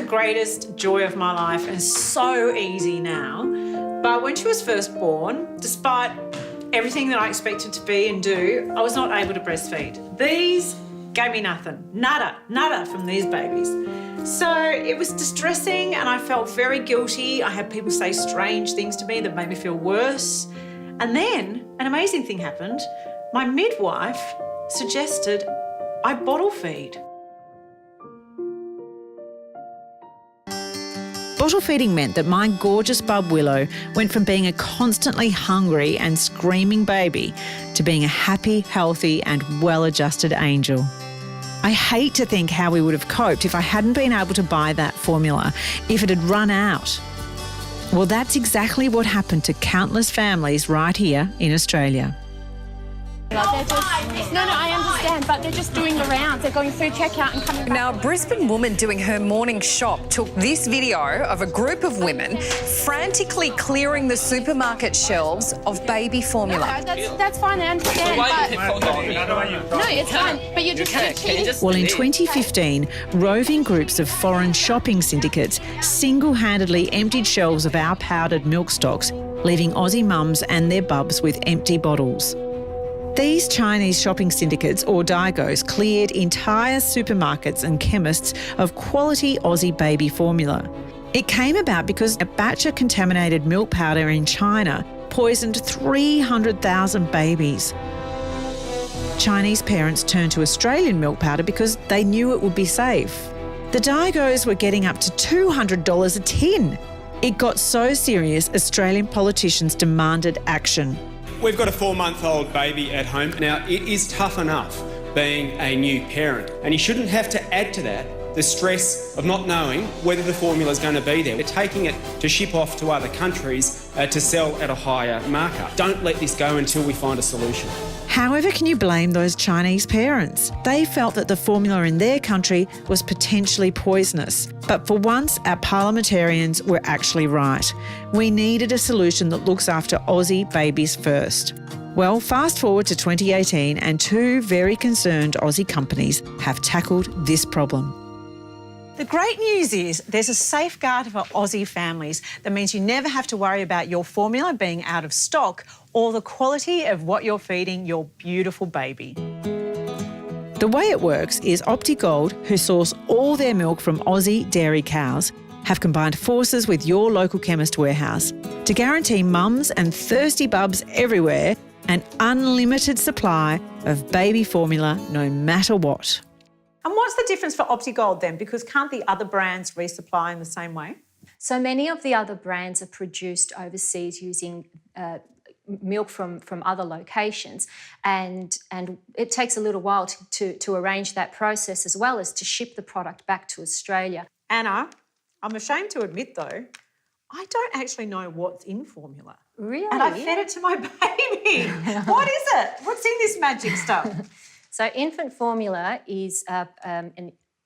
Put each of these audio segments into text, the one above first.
greatest joy of my life and so easy now. But when she was first born, despite everything that I expected to be and do, I was not able to breastfeed. These gave me nothing, nada from these babies. So it was distressing and I felt very guilty. I had people say strange things to me that made me feel worse. And then an amazing thing happened. My midwife suggested I bottle feed. Bottle feeding meant that my gorgeous bub Willow went from being a constantly hungry and screaming baby to being a happy, healthy and well-adjusted angel. I hate to think how we would have coped if I hadn't been able to buy that formula, if it had run out. Well, that's exactly what happened to countless families right here in Australia. I understand, but they're just doing the rounds. They're going through checkout and coming back. Now, a Brisbane woman doing her morning shop took this video of a group of women frantically clearing the supermarket shelves of baby formula. That's fine, I understand. No, it's fine, but you're just... Well, in 2015, roving groups of foreign shopping syndicates single-handedly emptied shelves of our powdered milk stocks, leaving Aussie mums and their bubs with empty bottles. These Chinese shopping syndicates, or Daigous, cleared entire supermarkets and chemists of quality Aussie baby formula. It came about because a batch of contaminated milk powder in China poisoned 300,000 babies. Chinese parents turned to Australian milk powder because they knew it would be safe. The Daigous were getting up to $200 a tin. It got so serious, Australian politicians demanded action. We've got a 4-month-old baby at home. Now, it is tough enough being a new parent, and you shouldn't have to add to that the stress of not knowing whether the formula is going to be there. We're taking it to ship off to other countries to sell at a higher markup. Don't let this go until we find a solution. However, can you blame those Chinese parents? They felt that the formula in their country was potentially poisonous. But for once, our parliamentarians were actually right. We needed a solution that looks after Aussie babies first. Well, fast forward to 2018 and two very concerned Aussie companies have tackled this problem. The great news is there's a safeguard for Aussie families that means you never have to worry about your formula being out of stock or the quality of what you're feeding your beautiful baby. The way it works is Optigold, who source all their milk from Aussie dairy cows, have combined forces with your local chemist warehouse to guarantee mums and thirsty bubs everywhere an unlimited supply of baby formula no matter what. And what's the difference for Optigold then? Because can't the other brands resupply in the same way? So many of the other brands are produced overseas using milk from other locations, and it takes a little while to arrange that process as well as to ship the product back to Australia. Anna, I'm ashamed to admit though, I don't actually know what's in formula. Really? And I fed it to my baby. What is it? What's in this magic stuff? So infant formula is a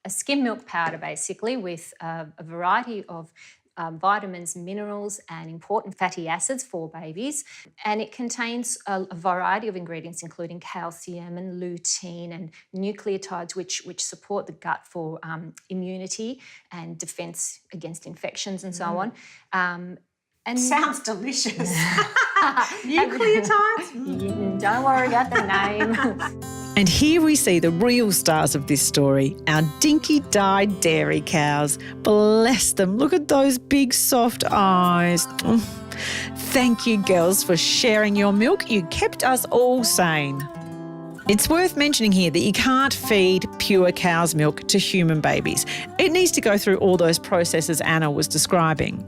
skim milk powder basically with a variety of vitamins, minerals and important fatty acids for babies. And it contains a variety of ingredients including calcium and lutein and nucleotides which support the gut for immunity and defence against infections and so on. And sounds delicious. Nucleotides? Don't worry about the name. And here we see the real stars of this story, our dinky-dyed dairy cows. Bless them. Look at those big, soft eyes. Thank you, girls, for sharing your milk. You kept us all sane. It's worth mentioning here that you can't feed pure cow's milk to human babies. It needs to go through all those processes Anna was describing.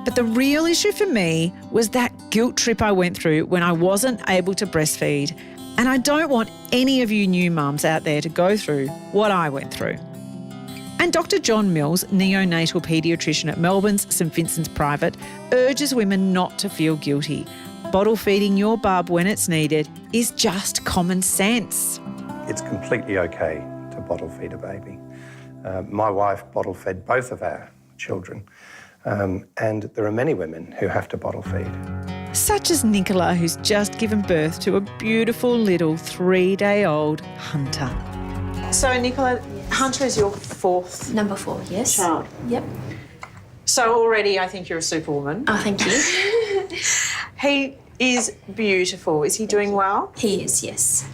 But the real issue for me was that guilt trip I went through when I wasn't able to breastfeed. And I don't want any of you new mums out there to go through what I went through. And Dr. John Mills, neonatal paediatrician at Melbourne's St Vincent's Private, urges women not to feel guilty. Bottle feeding your bub when it's needed is just common sense. It's completely okay to bottle feed a baby. My wife bottle fed both of our children. And there are many women who have to bottle feed. Such as Nicola, who's just given birth to a beautiful little 3-day-old Hunter. So, Nicola, Hunter is your fourth Number 4, yes. child. Yep. So already I think you're a superwoman. Oh, thank you. He is beautiful. Is he doing well? He is, yes.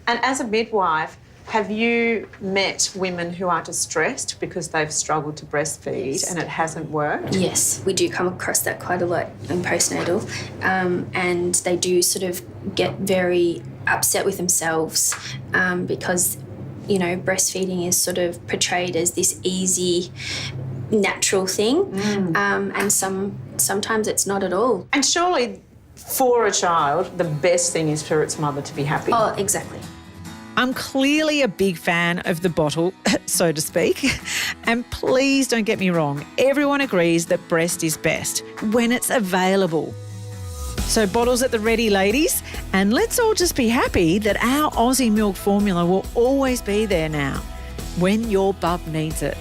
And as a midwife, have you met women who are distressed because they've struggled to breastfeed and it hasn't worked? Yes, we do come across that quite a lot in postnatal, and they do sort of get very upset with themselves because, you know, breastfeeding is sort of portrayed as this easy, natural thing, and sometimes it's not at all. And surely for a child, the best thing is for its mother to be happy. Oh, exactly. I'm clearly a big fan of the bottle, so to speak. And please don't get me wrong, everyone agrees that breast is best when it's available. So bottles at the ready, ladies, and let's all just be happy that our Aussie milk formula will always be there now when your bub needs it.